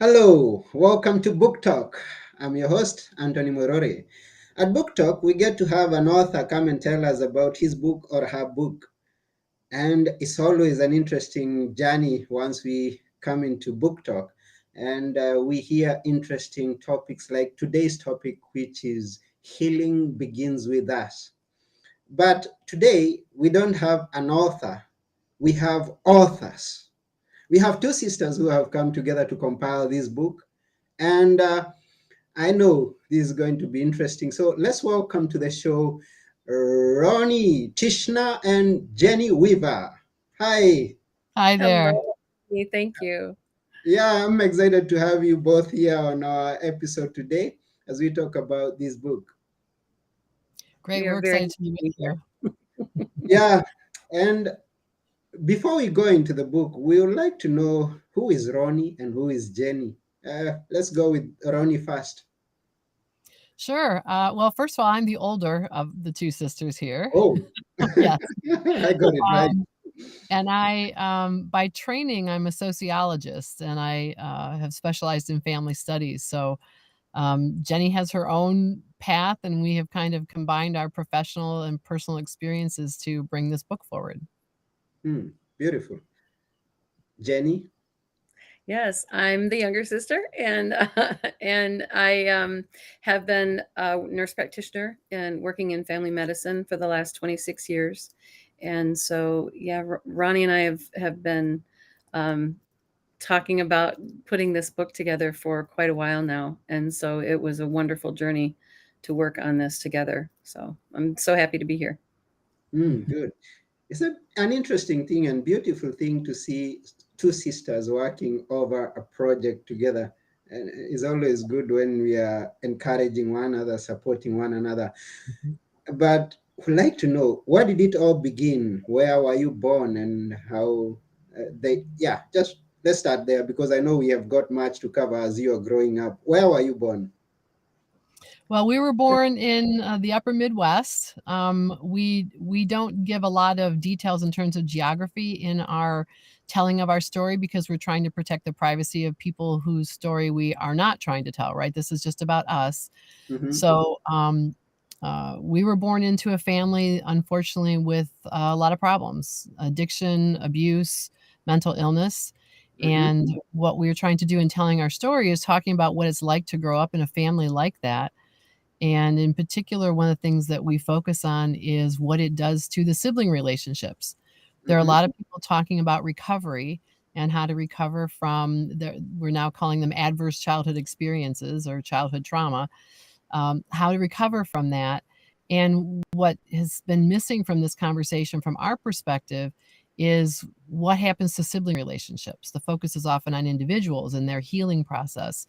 Hello, welcome to Book Talk. I'm your host, Anthony Morore. At Book Talk, we get to have an author come and tell us about his book or her book. And it's always an interesting journey once we come into Book Talk. And we hear interesting topics like today's topic, which is Healing Begins With Us. But today, we don't have an author, we have authors. We have two sisters who have come together to compile this book. And I know this is going to be interesting. So let's welcome to the show Ronnie, Tishna, and Jennie Weaver. Hi. Hi there. Hello. Thank you. Yeah, I'm excited to have you both here on our episode today as we talk about this book. Great. We are We're very excited happy to be to with be here. you. Yeah, and before we go into the book, we would like to know who is Ronnie and who is Jennie. Let's go with Ronnie first. Sure. Well, first of all, I'm the older of the two sisters here. Oh, Yes. I got it right. Um, and by training, I'm a sociologist and I have specialized in family studies. So Jenny has her own path, and we have kind of combined our professional and personal experiences to bring this book forward. Beautiful. Jennie? Yes, I'm the younger sister, and and I have been a nurse practitioner and working in family medicine for the last 26 years. And so, yeah, Ronnie and I have been um, talking about putting this book together for quite a while now, and so it was a wonderful journey to work on this together. So I'm so happy to be here. Good. It's an interesting thing and beautiful thing to see two sisters working over a project together. And it's always good when we are encouraging one another, supporting one another. Mhm. But would like to know, where did it all begin? Where were you born and how yeah, just let's start there because I know we have got much to cover as you are growing up. Where were you born? Well, we were born in the Upper Midwest. We don't give a lot of details in terms of geography in our telling of our story because we're trying to protect the privacy of people whose story we are not trying to tell. Right? This is just about us. Mm-hmm. So we were born into a family, unfortunately, with a lot of problems: addiction, abuse, mental illness. Mm-hmm. And what we are trying to do in telling our story is talking about what it's like to grow up in a family like that, and in particular, one of the things that we focus on is what it does to the sibling relationships. There are a Mm-hmm. lot of people talking about recovery and how to recover from we're now calling them adverse childhood experiences or childhood trauma, how to recover from that. And what has been missing from this conversation from our perspective is what happens to sibling relationships. The focus is often on individuals and their healing process,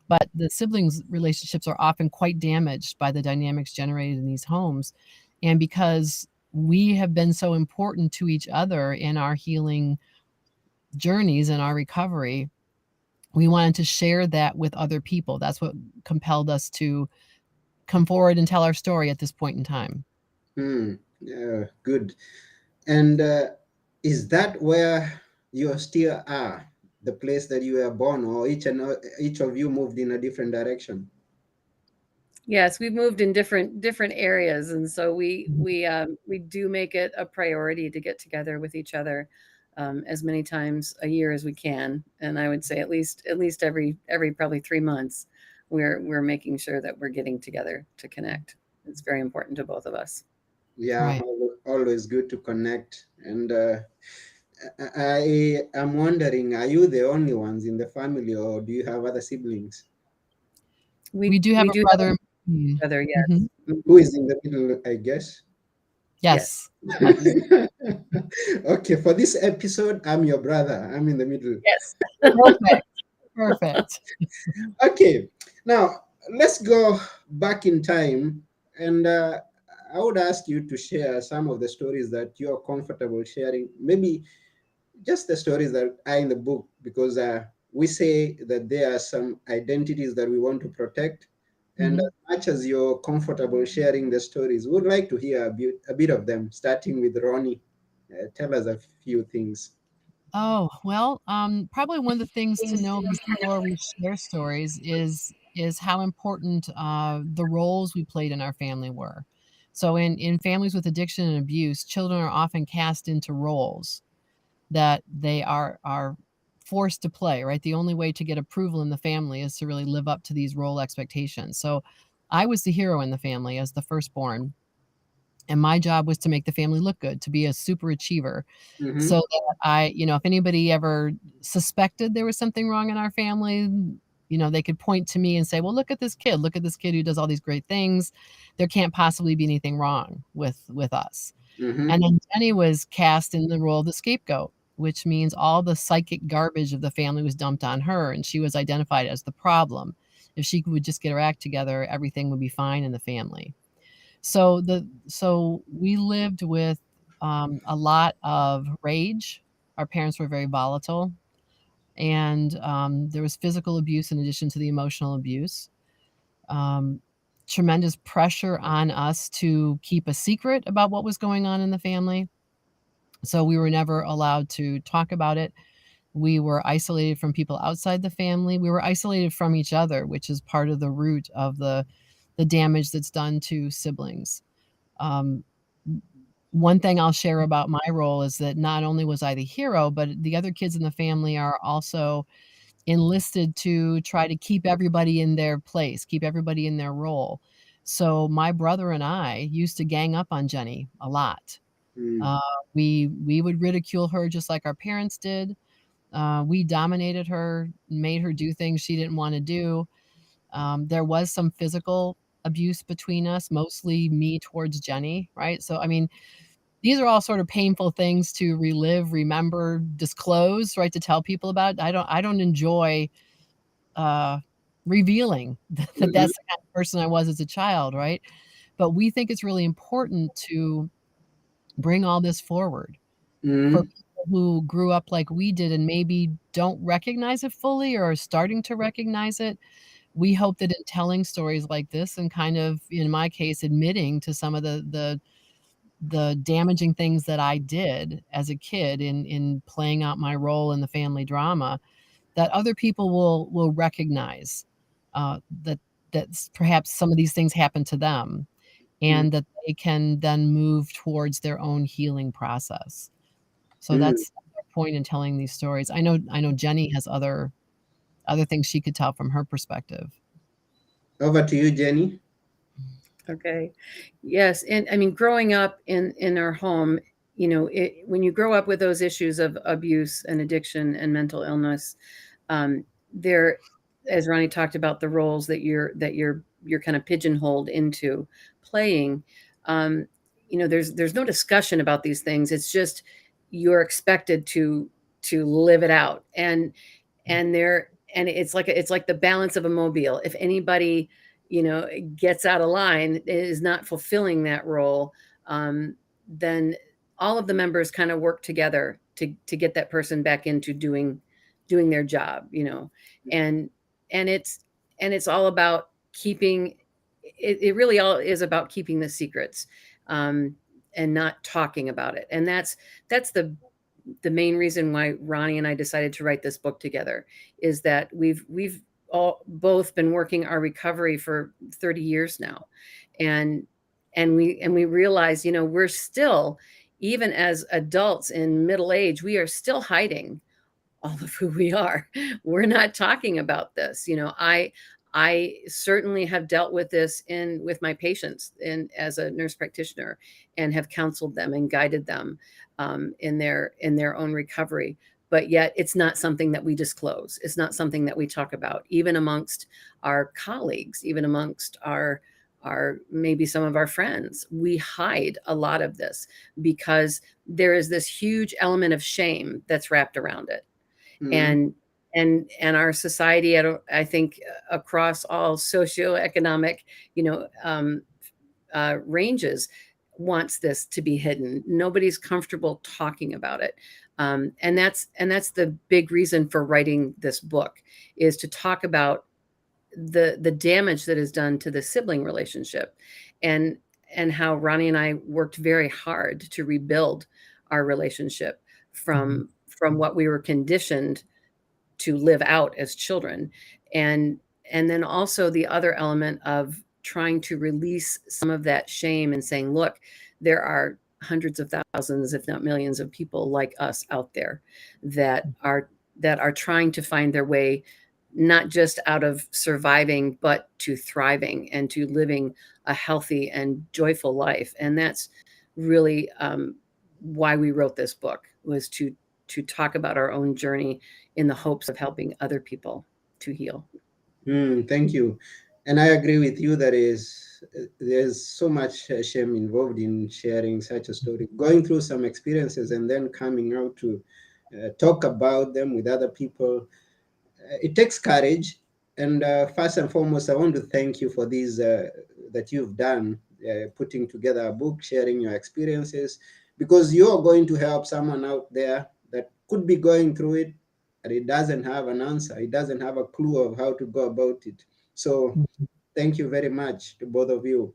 but the siblings relationships are often quite damaged by the dynamics generated in these homes. And because we have been so important to each other in our healing journeys and our recovery, we wanted to share that with other people. That's what compelled us to come forward and tell our story at this point in time. Yeah, good. And is that where you still are, the place that you were born, or each of you moved in a different direction? Yes, we've moved in different areas, and so Mhm. we do make it a priority to get together with each other as many times a year as we can. And I would say at least every probably 3 months, we're making sure that we're getting together to connect. It's very important to both of us. Yeah, Right. always good to connect. And I am wondering, are you the only ones in the family, or do you have other siblings? We do have We a do have brother. Mm. each other, Mhm. yes. Who is in the middle, I guess? Yes. Yes. Okay, for this episode, I'm your brother. I'm in the middle. Yes. Perfect. Perfect. Okay, now let's go back in time, and I would ask you to share some of the stories that you're comfortable sharing. Maybe just the stories that are in the book, because we say that there are some identities that we want to protect. And Mhm. as much as you're comfortable sharing the stories, we'd like to hear a bit of them, starting with Ronnie. Tell us a few things. Oh, well, probably one of the things to know before we share stories is how important the roles we played in our family were. So in families with addiction and abuse, children are often cast into roles that they are forced to play, right? The only way to get approval in the family is to really live up to these role expectations. So I was the hero in the family as the firstborn, and my job was to make the family look good, to be a super achiever. So Mm-hmm. that if anybody ever suspected there was something wrong in our family, they could point to me and say, "Well, look at this kid. Look at this kid who does all these great things. There can't possibly be anything wrong with us." Mm-hmm. And then Jenny was cast in the role of the scapegoat, which means all the psychic garbage of the family was dumped on her, and she was identified as the problem. If she would just get her act together, everything would be fine in the family. So we lived with a lot of rage. Our parents were very volatile, and there was physical abuse in addition to the emotional abuse. Um, Tremendous pressure on us to keep a secret about what was going on in the family. So we were never allowed to talk about it. We were isolated from people outside the family. We were isolated from each other, which is part of the root of the damage that's done to siblings. Um, One thing I'll share about my role is that not only was I the hero, but the other kids in the family are also enlisted to try to keep everybody in their place, keep everybody in their role. So my brother and I used to gang up on Jenny a lot. Mm-hmm. Uh, we would ridicule her just like our parents did. We dominated her, made her do things she didn't want to do. There was some physical abuse between us, mostly me towards Jenny, right? So, I mean, these are all sort of painful things to relive, remember, disclose, right, to tell people about. I don't enjoy, uh, revealing that Mm-hmm. that's the kind of person I was as a child, right? But we think it's really important to bring all this forward for Mm-hmm. people who grew up like we did and maybe don't recognize it fully or are starting to recognize it. We hope that in telling stories like this and kind of, in my case, admitting to some of the damaging things that I did as a kid in playing out my role in the family drama, that other people will recognize, that perhaps some of these things happen to them, and that they can then move towards their own healing process. So Mm-hmm. that's the point in telling these stories. I know Jenny has other things she could tell from her perspective. Over to you, Jenny. Okay. Yes, and I mean, growing up in our home, when you grow up with those issues of abuse and addiction and mental illness, there, as Ronnie talked about, the roles that you're kind of pigeonholed into playing. Um, there's no discussion about these things. It's just you're expected to live it out, and there and it's like the balance of a mobile. If anybody gets out of line, is not fulfilling that role, then all of the members kind of work together to get that person back into doing their job, and and it's and it's all about keeping it really all is about keeping the secrets, um, and not talking about it. And that's the main reason why Ronnie and I decided to write this book together, is that we've all both been working our recovery for 30 years now, and we realize, we're still, even as adults in middle age, we are still hiding all of who we are. We're not talking about this. I certainly have dealt with this in with my patients and as a nurse practitioner, and have counseled them and guided them, in their own recovery. But yet, it's not something that we disclose. It's not something that we talk about, even amongst our colleagues, even amongst our maybe some of our friends. We hide a lot of this because there is this huge element of shame that's wrapped around it, Mm-hmm. and our society, I think, across all socioeconomic, you know um, ranges, wants this to be hidden. Nobody's comfortable talking about it, and that's the big reason for writing this book, is to talk about the damage that is done to the sibling relationship, and how Ronnie and I worked very hard to rebuild our relationship Mhm. from from what we were conditioned to live out as children. and and then also the other element of trying to release some of that shame and saying, look, there are hundreds of thousands, if not millions, of people like us out there that are trying to find their way, not just out of surviving, but to thriving and to living a healthy and joyful life. And that's really why we wrote this book, was to talk about our own journey in the hopes of helping other people to heal. Thank you. And I agree with you that there's so much shame involved in sharing such a story, going through some experiences and then coming out to talk about them with other people. It takes courage. And first and foremost, I want to thank you for these that you've done, putting together a book, sharing your experiences, because you're going to help someone out there that could be going through it, and it doesn't have an answer. It doesn't have a clue of how to go about it. So thank you very much to both of you.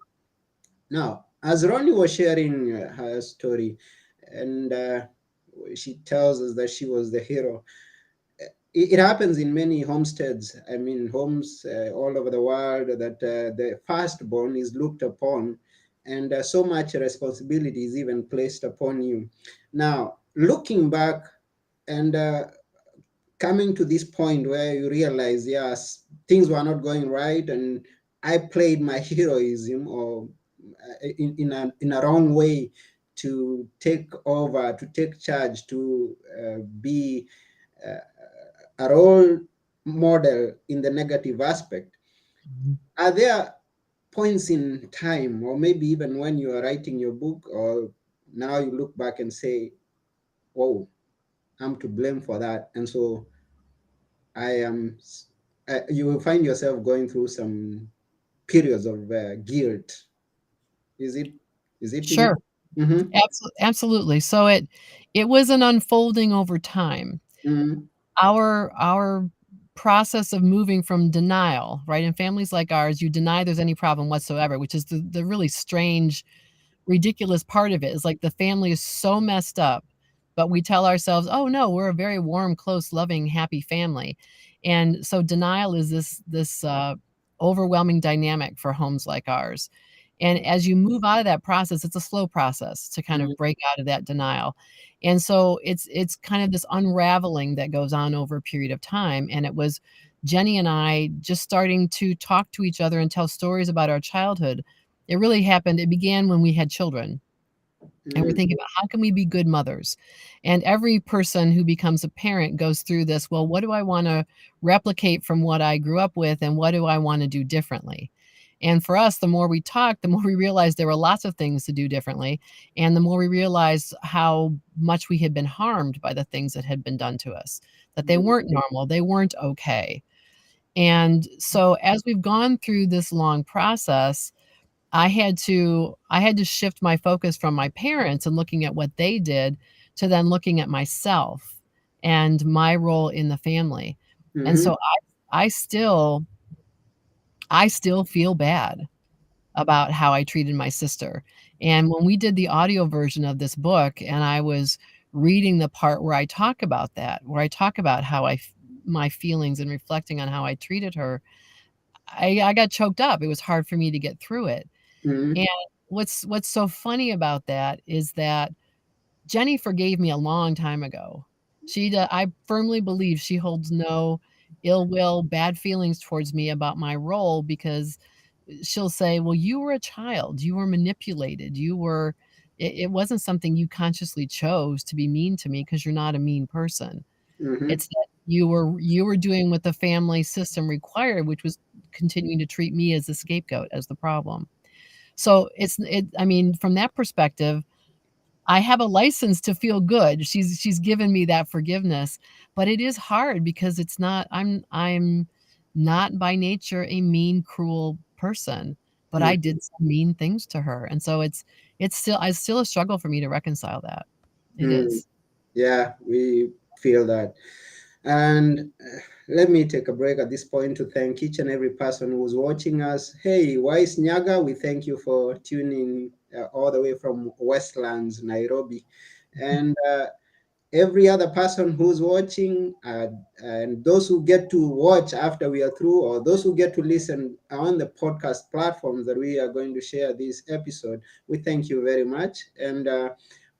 Now, as Ronnie was sharing her story, and she tells us that she was the hero, it happens in many homesteads, I mean, homes all over the world, that the firstborn is looked upon, and so much responsibility is even placed upon you. Now, looking back and coming to this point where you realize, yes, things were not going right, and I played my heroism or in a wrong way to take over, to take charge, to be uh, a role model in the negative aspect. Are there points in time, or maybe even when you are writing your book, or now you look back and say, "Oh, I'm to blame for that," and so I am. You will find yourself going through some periods of guilt. Is it? Is it in? Sure. Mm-hmm. Absolutely. So it was an unfolding over time. Mm-hmm. Our process of moving from denial, right? In families like ours, you deny there's any problem whatsoever, which is the really strange, ridiculous part of it, is like the family is so messed up, but we tell ourselves, "Oh, no, we're a very warm, close, loving, happy family." And so denial is this overwhelming dynamic for homes like ours. And as you move out of that process, it's a slow process to kind of break out of that denial. And so it's kind of this unraveling that goes on over a period of time. And it was Jennie and I just starting to talk to each other and tell stories about our childhood. It began when we had children. And we're Mm-hmm. thinking about how can we be good mothers? And every person who becomes a parent goes through this. Well, what do I want to replicate from what I grew up with, and what do I want to do differently? And for us, the more we talked, the more we realized there were lots of things to do differently. And the more we realized how much we had been harmed by the things that had been done to us, that they weren't normal, they weren't okay. And so as we've gone through this long process, I had to shift my focus from my parents and looking at what they did to then looking at myself and my role in the family. And Mm-hmm. so I still I still feel bad about how I treated my sister. And when we did the audio version of this book and I was reading the part where I talk about that, where I talk about my feelings and reflecting on how I treated her, I got choked up. It was hard for me to get through it. Mm-hmm. And what's so funny about that is that Jennie forgave me a long time ago. I firmly believe she holds no ill will, bad feelings towards me about my role, because she'll say, "Well, you were a child. You were manipulated. It wasn't something you consciously chose to be mean to me, because you're not a mean person. Mm-hmm. It's that you were doing what the family system required, which was continuing to treat me as the scapegoat, as the problem." So I mean, from that perspective, I have a license to feel good. She's given me that forgiveness, but it is hard because I'm not by nature a mean, cruel person, but I did some mean things to her. And so it's still a struggle for me to reconcile that. It Mm-hmm. is. Yeah, we feel that. And let me take a break at this point to thank each and every person who's watching us. Hey, Wise Nyaga, we thank you for tuning all the way from Westlands, Nairobi. And every other person who's watching, and those who get to watch after we are through, or those who get to listen on the podcast platforms that we are going to share this episode, we thank you very much. And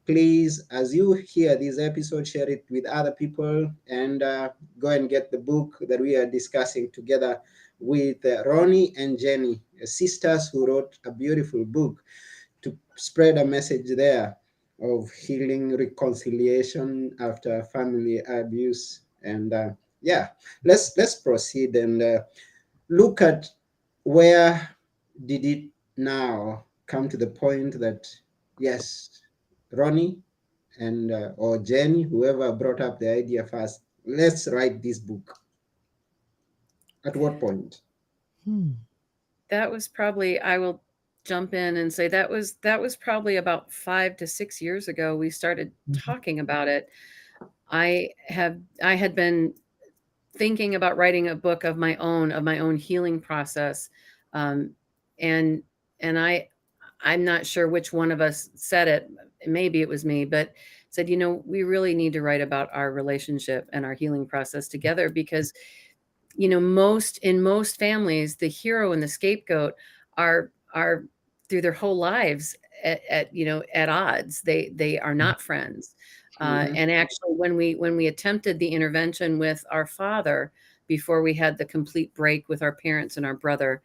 please, as you hear this episode, share it with other people, and go and get the book that we are discussing together with Ronni and Jennie, sisters who wrote a beautiful book to spread a message there of healing, reconciliation after family abuse. And yeah, let's proceed and look at where did it now come to the point that yes, Ronnie and or Jenny, whoever brought up the idea first, let's write this book. At what point? Hmm. That was probably, I will jump in and say that was probably about 5 to 6 years ago we started Mhm. talking about it. I had been thinking about writing a book of my own healing process. Um, and and I'm not sure which one of us said it. Maybe it was me, but said, we really need to write about our relationship and our healing process together because most families, the hero and the scapegoat are through their whole lives at odds. They are not friends. Mhm. And actually, when we attempted the intervention with our father before we had the complete break with our parents and our brother,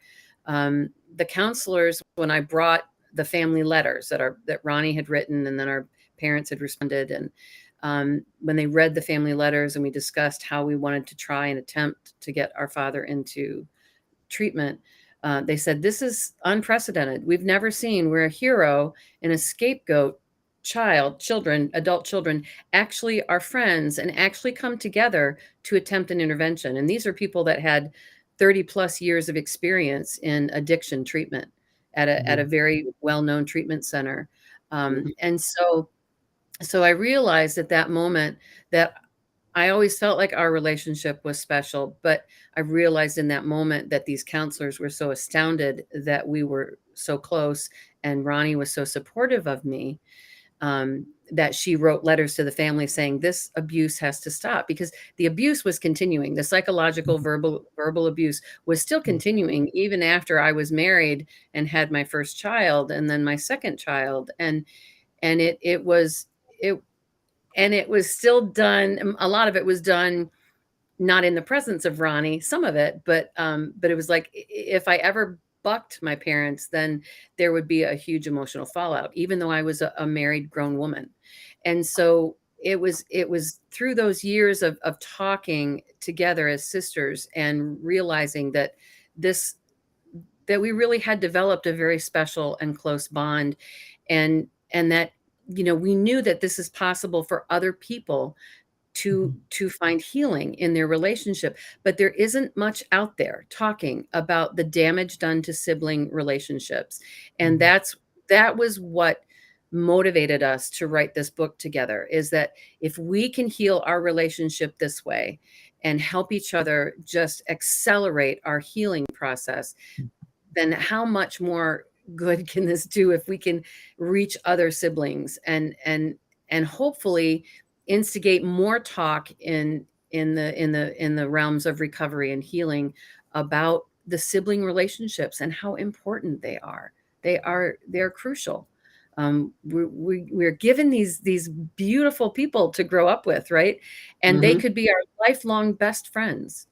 the counselors, when I brought the family letters that Ronnie had written and then our parents had responded, and when they read the family letters and we discussed how we wanted to try and attempt to get our father into treatment, they said, "This is unprecedented. We've never seen where a hero and a scapegoat adult children actually are friends and actually come together to attempt an intervention." And these are people that had 30 plus years of experience in addiction treatment at a Mhm. very well-known treatment center. Mhm. And so I realized at that moment that I always felt like our relationship was special, but I realized in that moment that these counselors were so astounded that we were so close, and Ronnie was so supportive of me, that she wrote letters to the family saying this abuse has to stop because the abuse was continuing. The psychological verbal abuse was still continuing even after I was married and had my first child and then my second child, and it it was still done. A lot of it was done not in the presence of Ronnie, some of it, but it was like if I ever bucked my parents, then there would be a huge emotional fallout, even though I was a married grown woman. And so it was through those years of talking together as sisters and realizing this that we really had developed a very special and close bond, and that we knew that this is possible for other people to find healing in their relationship, but there isn't much out there talking about the damage done to sibling relationships. And Mhm. that was what motivated us to write this book together, is that if we can heal our relationship this way and help each other just accelerate our healing process, then how much more good can this do if we can reach other siblings and hopefully instigate more talk in the realms of recovery and healing about the sibling relationships and how important they are. They're crucial. We're given these beautiful people to grow up with, right? And they Mhm. could be our lifelong best friends,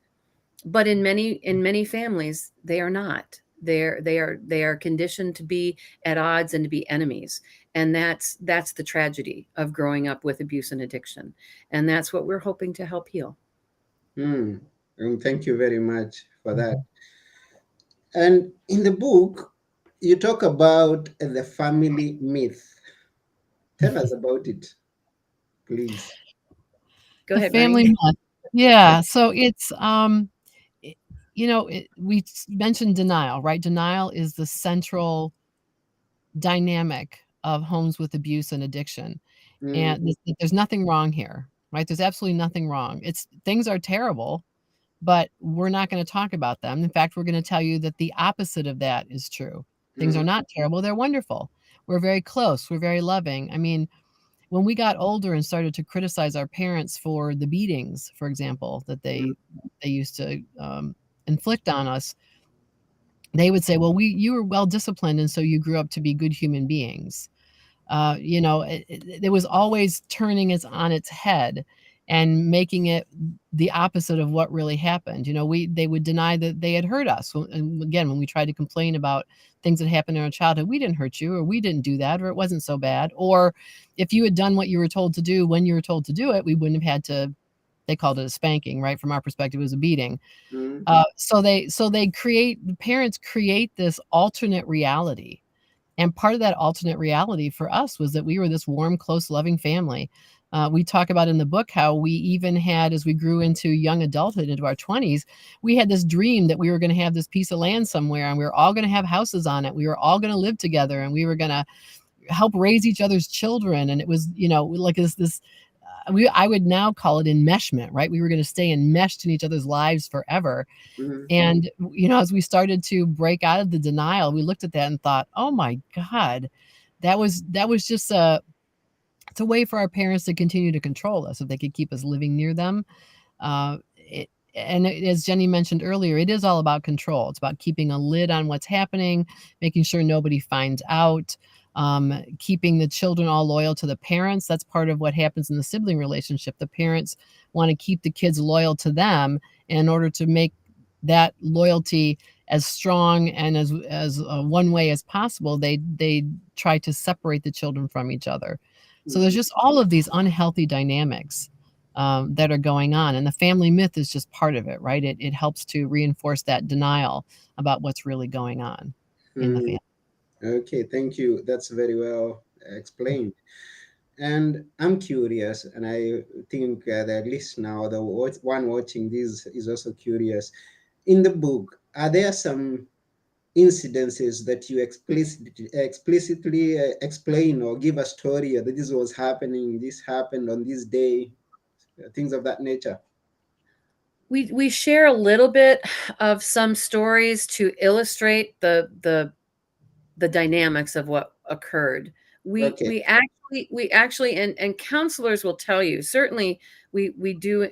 but in many families they are not. They are conditioned to be at odds and to be enemies, and that's the tragedy of growing up with abuse and addiction, and that's what we're hoping to help heal. Mm. And thank you very much for that. And in the book, you talk about the family myth. Tell us about it, please. Go The ahead, family Ronnie. month. Yeah, so it's, I we mentioned denial, right? Denial is the central dynamic of homes with abuse and addiction, Mm. and there's nothing wrong here, right? There's absolutely nothing wrong. It's things are terrible, but we're not gonna talk about them. In fact, we're gonna tell you that the opposite of that is true. Things are Mhm. not terrible, they're wonderful. We're very close, we're very loving. I mean, when we got older and started to criticize our parents for the beatings, for example, that Mm, they used to inflict on us, they would say, "Well, you were well disciplined, and so you grew up to be good human beings." It was always turning it on its head and making it the opposite of what really happened. They would deny that they had hurt us. And again, when we tried to complain about things that happened in our childhood, we didn't hurt you, or we didn't do that, or it wasn't so bad. Or if you had done what you were told to do when you were told to do it, we wouldn't have had to. They called it a spanking, right? From our perspective, it was a beating. mm, The parents create this alternate reality, and part of that alternate reality for us was that we were this warm, close, loving family. We talk about in the book how we even had, as we grew into young adulthood, into our 20s, we had this dream that we were going to have this piece of land somewhere, and we were all going to have houses on it. We were all going to live together, and we were going to help raise each other's children. And it was, like this I would now call it enmeshment, right? We were going to stay enmeshed in each other's lives forever. mm, And, as we started to break out of the denial, we looked at that and thought, "Oh my God, that was just it's a way for our parents to continue to control us if they could keep us living near them." As Jenny mentioned earlier, it is all about control. It's about keeping a lid on what's happening, making sure nobody finds out, keeping the children all loyal to the parents. That's part of what happens in the sibling relationship. The parents want to keep the kids loyal to them, and in order to make that loyalty as strong and as one way as possible, they try to separate the children from each other. So there's mm, just all of these unhealthy dynamics that are going on, and the family myth is just part of it, right? It helps to reinforce that denial about what's really going on in the mm. family. Okay, thank you. That's very well explained. And I'm curious, and I think the listener or one watching this is also curious. In the book, are there some incidences that you explicitly explain or give a story that this was happening, this happened on this day, things of that nature? We share a little bit of some stories to illustrate the dynamics of what occurred. Okay. We actually and counselors will tell you, certainly we do,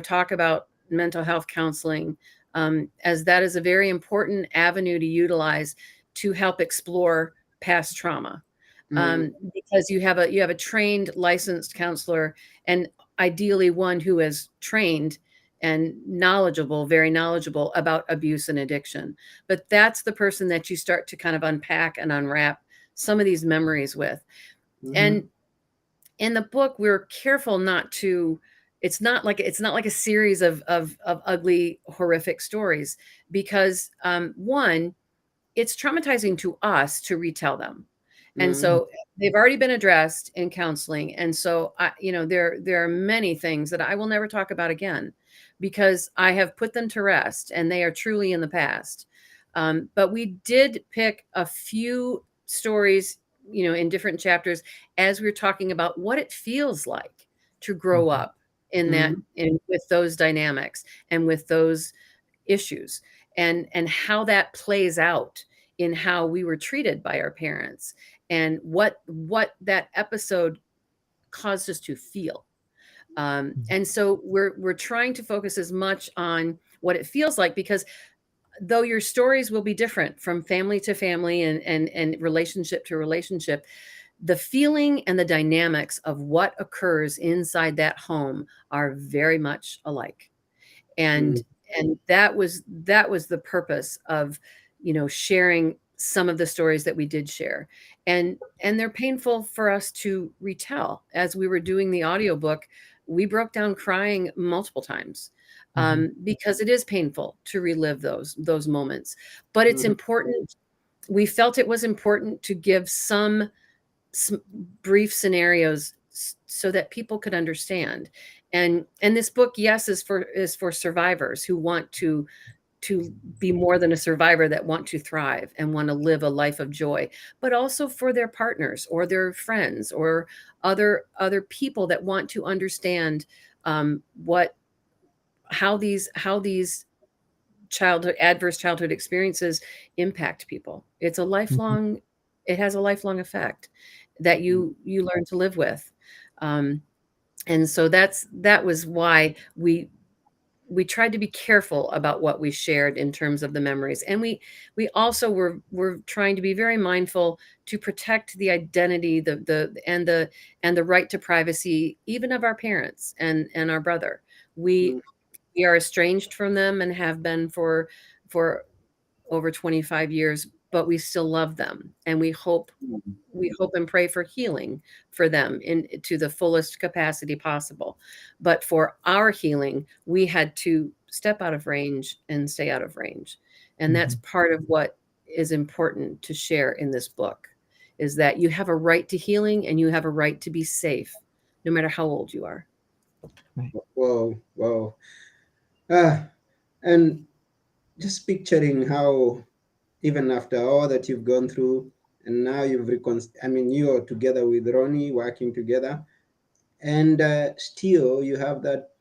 talk about mental health counseling, as that is a very important avenue to utilize to help explore past trauma, Mm, because you have a trained licensed counselor, and ideally one who is trained and knowledgeable, very knowledgeable about abuse and addiction. But that's the person that you start to kind of unpack and unwrap some of these memories with. mhm, And in the book, we're careful not to. It's not like a series of ugly, horrific stories, because one, it's traumatizing to us to retell them. And mm, so they've already been addressed in counseling. And so there are many things that I will never talk about again, because I have put them to rest and they are truly in the past. But we did pick a few stories, in different chapters, as we were talking about what it feels like to grow Mhm. up in that, mm, in with those dynamics and with those issues, and how that plays out in how we were treated by our parents, and what that episode caused us to feel. Mhm. And so we're trying to focus as much on what it feels like, because though your stories will be different from family to family, and relationship to relationship, the feeling and the dynamics of what occurs inside that home are very much alike. and mm, and that was the purpose of, sharing some of the stories that we did share. And they're painful for us to retell. As we were doing the audiobook, we broke down crying multiple times, Mhm. because it is painful to relive those moments. But it's mhm, important. We felt it was important to give some brief scenarios, so that people could understand. And this book, yes, is for survivors who want to be more than a survivor, that want to thrive and want to live a life of joy, but also for their partners or their friends or other people that want to understand, what how these childhood adverse childhood experiences impact people. It has a lifelong effect that mm, you learn to live with. Um, and so that was why we tried to be careful about what we shared in terms of the memories, and we also were trying to be very mindful to protect the identity, the right to privacy, even of our parents and our brother. we Mm, we are estranged from them and have been for over 25 years, but we still love them, and we hope and pray for healing for them in to the fullest capacity possible. But for our healing, we had to step out of range and stay out of range. And that's Mhm. part of what is important to share in this book, is that you have a right to healing and you have a right to be safe, no matter how old you are. Right. whoa, whoa. Ah, and just picturing how, even after all that you've gone through, and now I mean, you're together with Ronnie, working together, and still you have that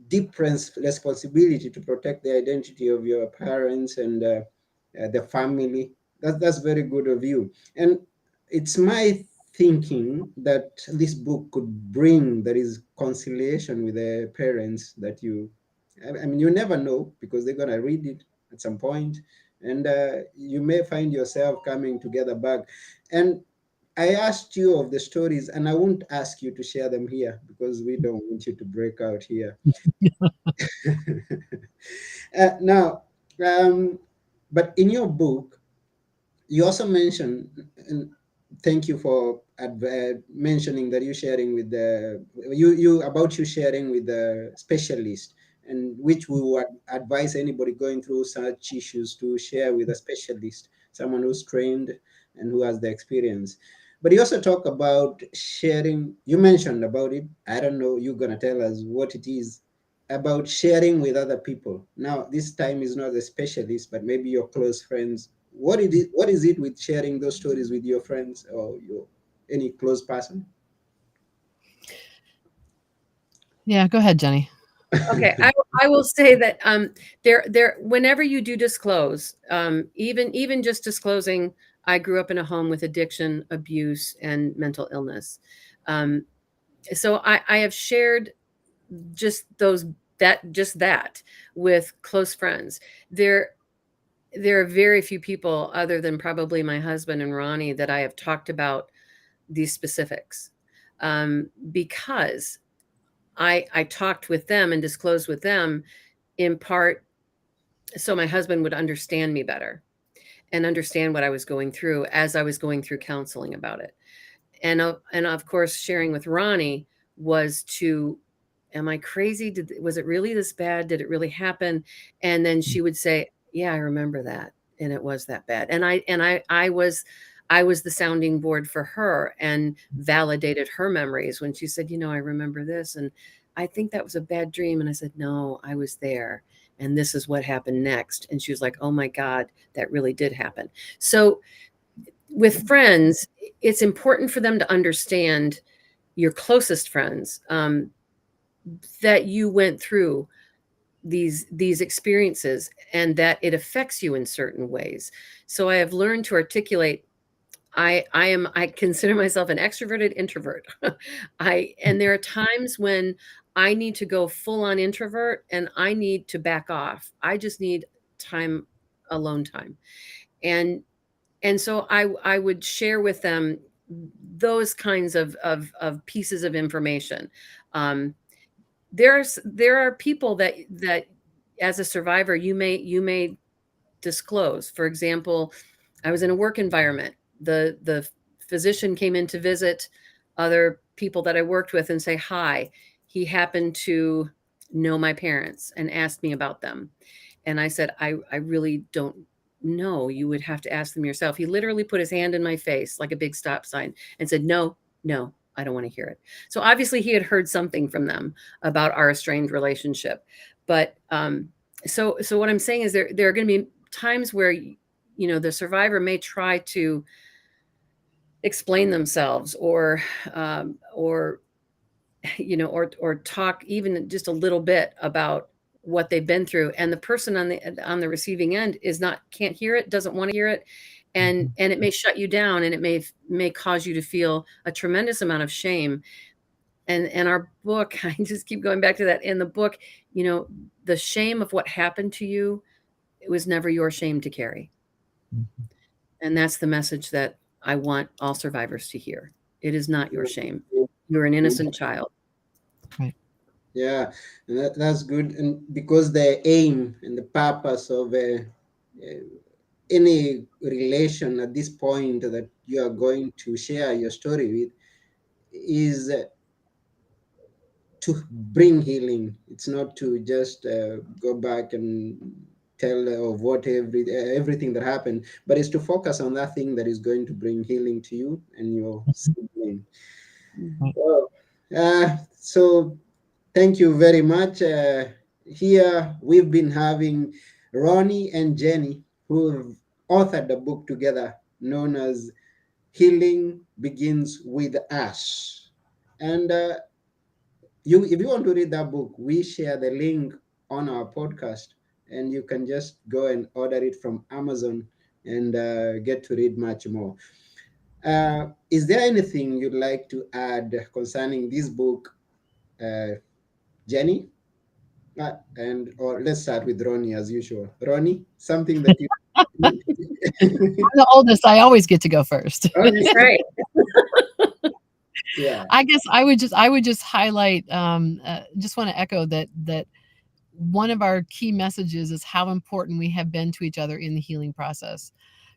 deep responsibility to protect the identity of your parents and the family. That's very good of you. And it's my thinking that this book could bring there is conciliation with the parents that you. I mean, you never know because they're gonna read it at some point, and you may find yourself coming together back. And I asked you of the stories, and I won't ask you to share them here because we don't want you to break out here. Now, um, but in your book, you also mentioned, and thank you for mentioning that you sharing with the you about you sharing with the specialist, and which we would advise anybody going through such issues to share with a specialist, someone who's trained and who has the experience. But you also talk about sharing. You mentioned about it. I don't know. You're gonna tell us what it is about sharing with other people. Now, this time is not a specialist, but maybe your close friends. What is it with sharing those stories with your friends or your any close person? Yeah, go ahead, Jenny. Okay, I will say that there whenever you do disclose, even just disclosing, I grew up in a home with addiction, abuse, and mental illness. Um, so I have shared just those just that with close friends. There are very few people other than probably my husband and Ronnie that I have talked about these specifics, because I talked with them and disclosed with them in part so my husband would understand me better and understand what I was going through as I was going through counseling about it. And of course, sharing with Ronnie was to, am I crazy? Was it really this bad? Did it really happen? And then she would say, yeah, I remember that. And it was that bad. And I was the sounding board for her and validated her memories when she said, I remember this. And I think that was a bad dream. And I said, no, I was there. And this is what happened next. And she was like, oh my God, that really did happen. So with friends, it's important for them to understand, your closest friends, that you went through these experiences and that it affects you in certain ways. So I have learned to articulate. I consider myself an extroverted introvert. And there are times when I need to go full on introvert and I need to back off. I just need time, alone time. And and so I would share with them those kinds of pieces of information. Um, there are people that as a survivor you may disclose. For example, I was in a work environment. The physician came in to visit other people that I worked with and say hi. He happened to know my parents and asked me about them. And I said, I really don't know. You would have to ask them yourself. He literally put his hand in my face like a big stop sign and said, no, no, I don't want to hear it. So obviously he had heard something from them about our estranged relationship. But so what I'm saying is there are going to be times where the survivor may try to explain themselves or or talk even just a little bit about what they've been through, and the person on the receiving end is not can't hear it, doesn't want to hear it, and Mhm. it may shut you down, and it may cause you to feel a tremendous amount of shame. And our book, I just keep going back to that. In the book, you know, the shame of what happened to you, it was never your shame to carry. Mhm. And that's the message that I want all survivors to hear. It is not your shame. Mm. You're an innocent child. Right. Yeah, and that's good. And because the aim and the purpose of any relation at this point that you are going to share your story with is to bring healing. It's not to just go back and tell of what everything that happened, but it's to focus on that thing that is going to bring healing to you and your Mhm. sibling. Right. Well, so thank you very much. Here we've been having Ronnie and Jennie, who've authored a book together known as Healing Begins with Us. And if you want to read that book, we share the link on our podcast, and you can just go and order it from Amazon and get to read much more. Is there anything you'd like to add concerning this book, uh, Jenny? And or let's start with Ronnie as usual. Ronnie, something that you. I'm the oldest. I always get to go first. Okay. That's right. Yeah. I guess I would just highlight, just want to echo that one of our key messages is how important we have been to each other in the healing process,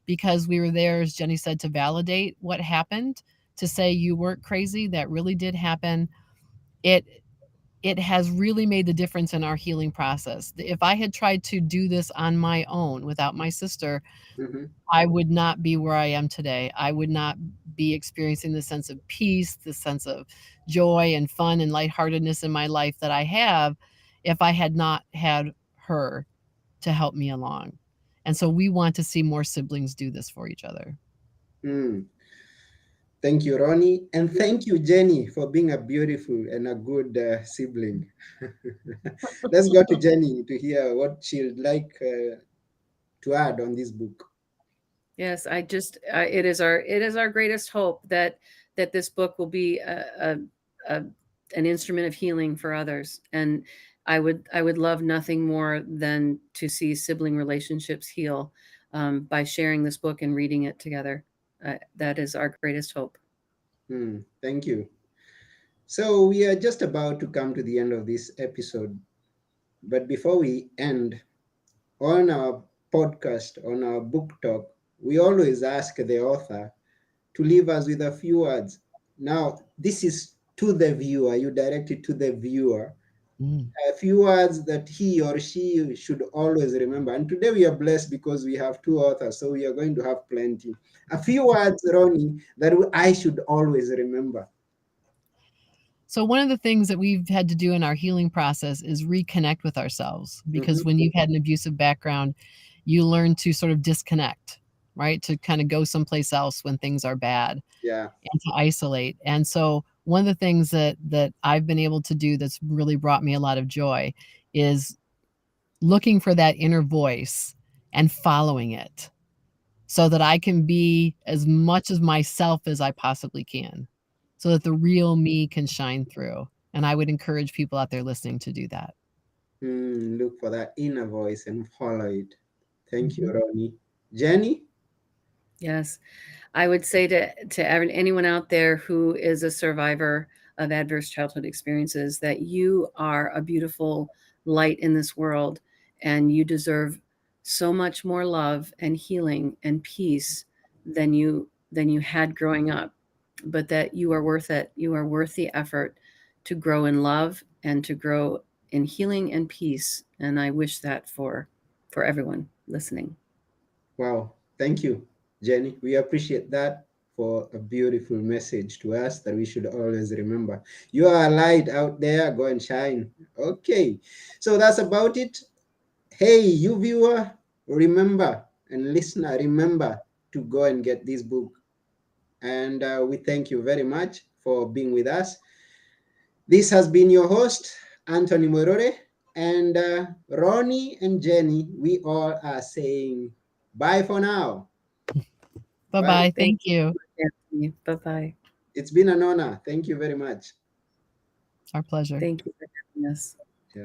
because we were there, as Jenny said, to validate what happened, to say you weren't crazy, that really did happen. It it has really made the difference in our healing process. If I had tried to do this on my own without my sister, Hmm. I would not be where I am today. I would not be experiencing the sense of peace, the sense of joy and fun and lightheartedness in my life that I have if I had not had her to help me along. And so we want to see more siblings do this for each other. Mm. Thank you, Ronnie, and thank you, Jenny, for being a beautiful and a good sibling. Let's go to Jenny to hear what she'd like to add on this book. Yes, I just it is our greatest hope that this book will be a an instrument of healing for others. And I would love nothing more than to see sibling relationships heal by sharing this book and reading it together. That is our greatest hope. Thank you. So we are just about to come to the end of this episode, but before we end, on our podcast, on our book talk, we always ask the author to leave us with a few words. Now, this is to the viewer, you direct it to the viewer. Mm. A few words that he or she should always remember. And today we are blessed because we have two authors, so we are going to have plenty. A few words, Ronnie, that I should always remember. So one of the things that we've had to do in our healing process is reconnect with ourselves, Hmm. because when you've had an abusive background, you learn to sort of disconnect, right? To kind of go someplace else when things are bad Yeah. and to isolate. And so one of the things that I've been able to do that's really brought me a lot of joy is looking for that inner voice and following it so that I can be as much as myself as I possibly can, so that the real me can shine through. And I would encourage people out there listening to do that. Look for that inner voice and follow it. Thank you, Mhm. Ronnie. Jenny? Yes. I would say anyone out there who is a survivor of adverse childhood experiences that you are a beautiful light in this world, and you deserve so much more love and healing and peace than you had growing up, but that you are worth it. You are worth the effort to grow in love and to grow in healing and peace. And I wish that for everyone listening. Wow. Thank you, Jenny. We appreciate that for a beautiful message to us that we should always remember. You are a light out there. Go and shine. Okay. So that's about it. Hey, you viewer, remember, and listener, remember to go and get this book. And we thank you very much for being with us. This has been your host, Anthony Morore, and Ronnie and Jenny. We all are saying bye for now. Bye. Bye-bye. Thank Thank you. you. Bye bye. It's been an honor. Thank you very much. Our pleasure. Thank you for having us. Yeah.